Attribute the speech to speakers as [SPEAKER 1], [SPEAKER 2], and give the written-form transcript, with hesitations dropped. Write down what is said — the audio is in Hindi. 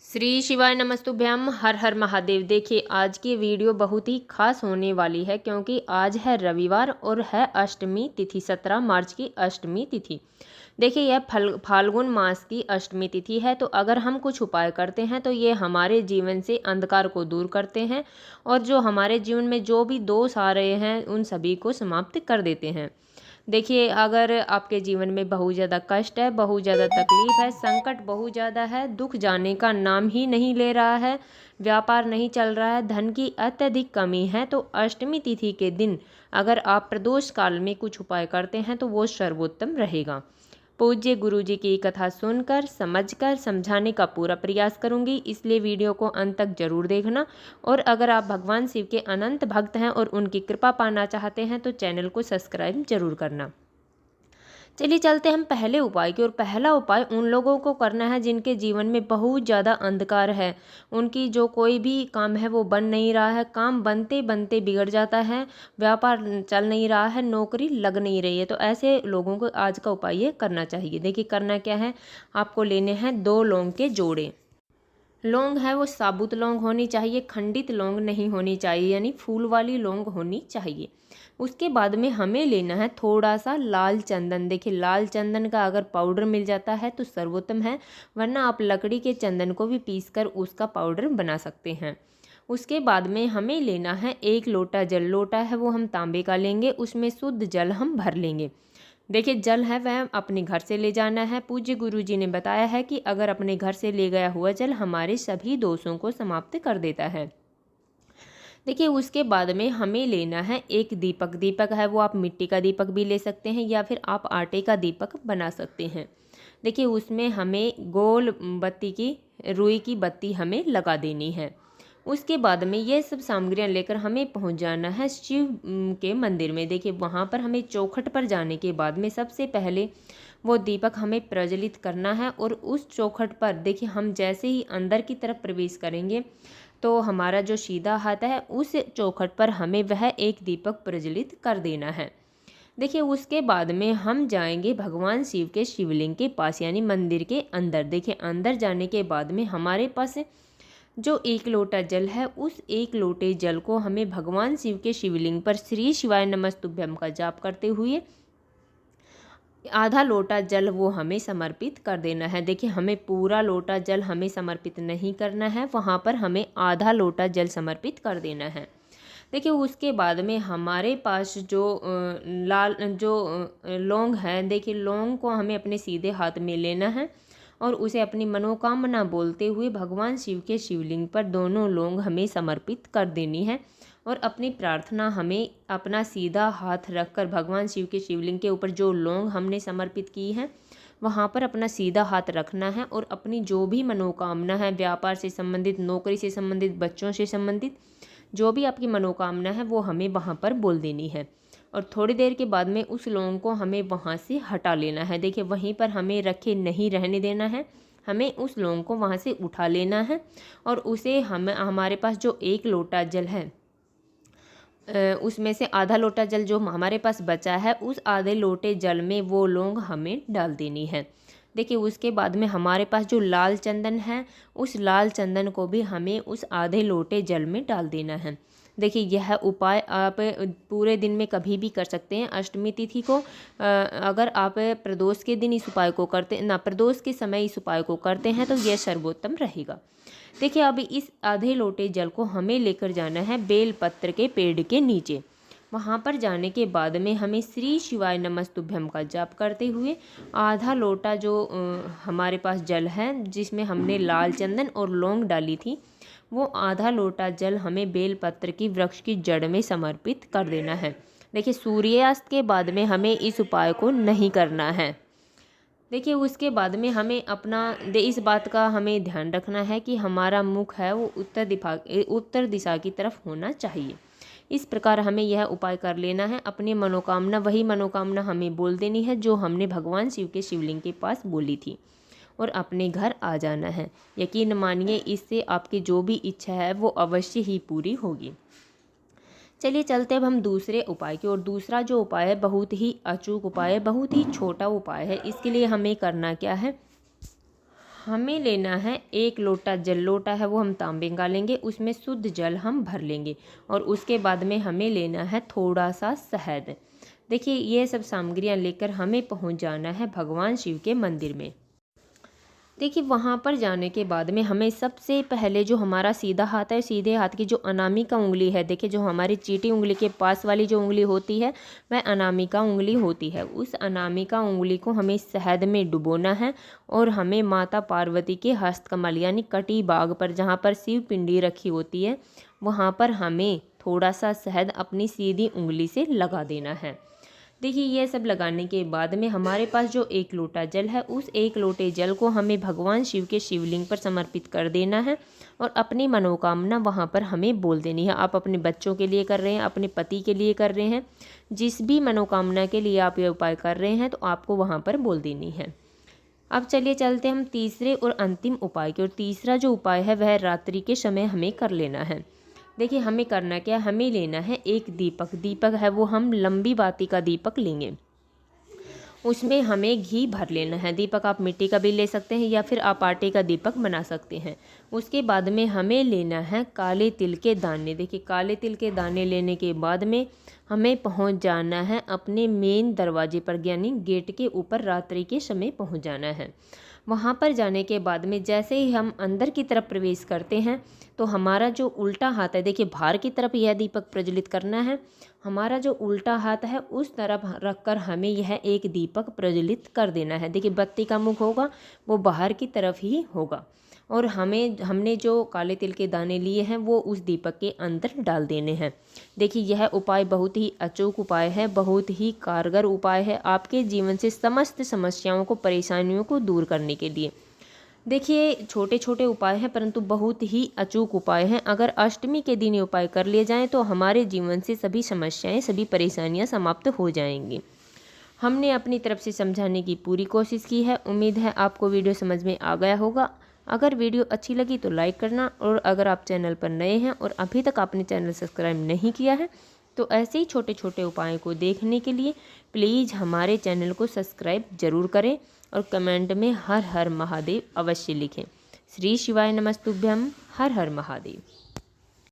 [SPEAKER 1] श्री शिवाय नमस्तुभ्यम। हर हर महादेव। देखिए आज की वीडियो बहुत ही खास होने वाली है क्योंकि आज है रविवार और है अष्टमी तिथि। 17 मार्च की अष्टमी तिथि। देखिए यह फाल्गुन मास की अष्टमी तिथि है। तो अगर हम कुछ उपाय करते हैं तो ये हमारे जीवन से अंधकार को दूर करते हैं और जो हमारे जीवन में जो भी दोष आ रहे हैं उन सभी को समाप्त कर देते हैं। देखिए अगर आपके जीवन में बहुत ज़्यादा कष्ट है, बहुत ज़्यादा तकलीफ है, संकट बहुत ज़्यादा है, दुख जाने का नाम ही नहीं ले रहा है, व्यापार नहीं चल रहा है, धन की अत्यधिक कमी है, तो अष्टमी तिथि के दिन अगर आप प्रदोष काल में कुछ उपाय करते हैं तो वो सर्वोत्तम रहेगा। पूज्य गुरु जी की कथा सुनकर समझकर समझाने का पूरा प्रयास करूंगी, इसलिए वीडियो को अंत तक जरूर देखना। और अगर आप भगवान शिव के अनंत भक्त हैं और उनकी कृपा पाना चाहते हैं तो चैनल को सब्सक्राइब जरूर करना। चलिए चलते हम पहले उपाय की। और पहला उपाय उन लोगों को करना है जिनके जीवन में बहुत ज़्यादा अंधकार है, उनकी जो कोई भी काम है वो बन नहीं रहा है, काम बनते बनते बिगड़ जाता है, व्यापार चल नहीं रहा है, नौकरी लग नहीं रही है। तो ऐसे लोगों को आज का उपाय ये करना चाहिए। देखिए करना क्या है, आपको लेने हैं 2 लौंग के जोड़े। लौंग है वो साबुत लौंग होनी चाहिए, खंडित लौंग नहीं होनी चाहिए, यानी फूल वाली लौंग होनी चाहिए। उसके बाद में हमें लेना है थोड़ा सा लाल चंदन। देखिए लाल चंदन का अगर पाउडर मिल जाता है तो सर्वोत्तम है, वरना आप लकड़ी के चंदन को भी पीसकर उसका पाउडर बना सकते हैं। उसके बाद में हमें लेना है 1 लोटा जल। लोटा है वो हम तांबे का लेंगे, उसमें शुद्ध जल हम भर लेंगे। देखिए जल है वह अपने घर से ले जाना है। पूज्य गुरु जी ने बताया है कि अगर अपने घर से ले गया हुआ जल हमारे सभी दोषों को समाप्त कर देता है। देखिए उसके बाद में हमें लेना है 1 दीपक। दीपक है वो आप मिट्टी का दीपक भी ले सकते हैं या फिर आप आटे का दीपक बना सकते हैं। देखिए उसमें हमें गोल बत्ती की रुई की बत्ती हमें लगा देनी है। उसके बाद में ये सब सामग्रियां लेकर हमें पहुंच जाना है शिव के मंदिर में। देखिए वहाँ पर हमें चौखट पर जाने के बाद में सबसे पहले वो दीपक हमें प्रज्वलित करना है। और उस चौखट पर देखिए हम जैसे ही अंदर की तरफ प्रवेश करेंगे तो हमारा जो सीधा हाथ है उस चौखट पर हमें वह एक दीपक प्रज्वलित कर देना है। देखिए उसके बाद में हम जाएंगे भगवान शिव के शिवलिंग के पास, यानी मंदिर के अंदर। देखिए अंदर जाने के बाद में हमारे पास जो 1 लोटा जल है उस 1 लोटे जल को हमें भगवान शिव के शिवलिंग पर श्री शिवाय नमस्तुभ्यम का जाप करते हुए आधा लोटा जल वो हमें समर्पित कर देना है। देखिए हमें पूरा लोटा जल हमें समर्पित नहीं करना है, वहाँ पर हमें आधा लोटा जल समर्पित कर देना है। देखिए उसके बाद में हमारे पास जो लौंग है, देखिए लौंग को हमें अपने सीधे हाथ में लेना है और उसे अपनी मनोकामना बोलते हुए भगवान शिव के शिवलिंग पर दोनों लौंग हमें समर्पित कर देनी है। और अपनी प्रार्थना हमें अपना सीधा हाथ रखकर भगवान शिव के शिवलिंग के ऊपर जो लौंग हमने समर्पित की है वहाँ पर अपना सीधा हाथ रखना है और अपनी जो भी मनोकामना है, व्यापार से संबंधित, नौकरी से संबंधित, बच्चों से संबंधित जो भी आपकी मनोकामना है वो हमें वहाँ पर बोल देनी है। और थोड़ी देर के बाद में उस लौंग को हमें वहाँ से हटा लेना है। देखिए वहीं पर हमें रखे नहीं रहने देना है, हमें उस लौंग को वहाँ से उठा लेना है और उसे हमारे पास जो 1 लोटा जल है उसमें से आधा लोटा जल जो हमारे पास बचा है उस आधे लोटे जल में वो लौंग हमें डाल देनी है। देखिए उसके बाद में हमारे पास जो लाल चंदन है उस लाल चंदन को भी हमें उस आधे लोटे जल में डाल देना है। देखिए यह उपाय आप पूरे दिन में कभी भी कर सकते हैं। अष्टमी तिथि को अगर आप प्रदोष के दिन इस उपाय को करते ना प्रदोष के समय इस उपाय को करते हैं तो यह सर्वोत्तम रहेगा। देखिए अब इस आधे लोटे जल को हमें लेकर जाना है बेलपत्र के पेड़ के नीचे। वहाँ पर जाने के बाद में हमें श्री शिवाय नमस्तुभ्यम का जाप करते हुए आधा लोटा जो हमारे पास जल है जिसमें हमने लाल चंदन और लौंग डाली थी वो आधा लोटा जल हमें बेलपत्र की वृक्ष की जड़ में समर्पित कर देना है। देखिए सूर्यास्त के बाद में हमें इस उपाय को नहीं करना है। देखिए उसके बाद में हमें इस बात का हमें ध्यान रखना है कि हमारा मुख है वो उत्तर दिशा की तरफ होना चाहिए। इस प्रकार हमें यह उपाय कर लेना है। अपनी मनोकामना वही मनोकामना हमें बोल देनी है जो हमने भगवान शिव के शिवलिंग के पास बोली थी और अपने घर आ जाना है। यकीन मानिए इससे आपकी जो भी इच्छा है वो अवश्य ही पूरी होगी। चलिए चलते अब हम दूसरे उपाय की ओर। दूसरा जो उपाय है बहुत ही अचूक उपाय है, बहुत ही छोटा उपाय है। इसके लिए हमें करना क्या है, हमें लेना है 1 लोटा जल, लोटा है वो हम तांबे का लेंगे, उसमें शुद्ध जल हम भर लेंगे और उसके बाद में हमें लेना है थोड़ा सा शहद। देखिए ये सब सामग्रियां लेकर हमें पहुंच जाना है भगवान शिव के मंदिर में। देखिए वहाँ पर जाने के बाद में हमें सबसे पहले जो हमारा सीधा हाथ है, सीधे हाथ की जो अनामिका उंगली है, देखिए जो हमारी चीटी उंगली के पास वाली जो उंगली होती है वह अनामिका उंगली होती है। उस अनामिका उंगली को हमें शहद में डुबोना है और हमें माता पार्वती के हस्तकमल यानी कटी बाग पर जहाँ पर शिव पिंडी रखी होती है वहाँ पर हमें थोड़ा सा शहद अपनी सीधी उंगली से लगा देना है। देखिए ये सब लगाने के बाद में हमारे पास जो 1 लोटा जल है, उस 1 लोटे जल को हमें भगवान शिव के शिवलिंग पर समर्पित कर देना है और अपनी मनोकामना वहाँ पर हमें बोल देनी है। आप अपने बच्चों के लिए कर रहे हैं, अपने पति के लिए कर रहे हैं, जिस भी मनोकामना के लिए आप ये उपाय कर रहे हैं तो आपको वहाँ पर बोल देनी है। अब चलिए चलते हम तीसरे और अंतिम उपाय की। और तीसरा जो उपाय है वह रात्रि के समय हमें कर लेना है। देखिए हमें करना क्या है, हमें लेना है 1 दीपक। दीपक है वो हम लंबी बाती का दीपक लेंगे, उसमें हमें घी भर लेना है। दीपक आप मिट्टी का भी ले सकते हैं या फिर आप आटे का दीपक बना सकते हैं। उसके बाद में हमें लेना है काले तिल के दाने। देखिए काले तिल के दाने लेने के बाद में हमें पहुंच जाना है अपने मेन दरवाजे पर यानी गेट के ऊपर रात्रि के समय पहुंच जाना है। वहाँ पर जाने के बाद में जैसे ही हम अंदर की तरफ प्रवेश करते हैं तो हमारा जो उल्टा हाथ है, देखिए बाहर की तरफ यह दीपक प्रज्वलित करना है, हमारा जो उल्टा हाथ है उस तरफ रखकर हमें यह एक दीपक प्रज्वलित कर देना है। देखिए बत्ती का मुख होगा वो बाहर की तरफ ही होगा और हमने जो काले तिल के दाने लिए हैं वो उस दीपक के अंदर डाल देने हैं। देखिए यह उपाय बहुत ही अचूक उपाय है, बहुत ही कारगर उपाय है आपके जीवन से समस्त समस्याओं को, परेशानियों को दूर करने के लिए। देखिए छोटे छोटे उपाय हैं परंतु बहुत ही अचूक उपाय हैं। अगर अष्टमी के दिन ये उपाय कर लिए जाएं तो हमारे जीवन से सभी समस्याएं, सभी परेशानियां समाप्त हो जाएंगी। हमने अपनी तरफ से समझाने की पूरी कोशिश की है। उम्मीद है आपको वीडियो समझ में आ गया होगा। अगर वीडियो अच्छी लगी तो लाइक करना और अगर आप चैनल पर नए हैं और अभी तक आपने चैनल सब्सक्राइब नहीं किया है तो ऐसे ही छोटे छोटे उपायों को देखने के लिए प्लीज़ हमारे चैनल को सब्सक्राइब जरूर करें और कमेंट में हर हर महादेव अवश्य लिखें। श्री शिवाय नमस्तुभ्यम। हर हर महादेव।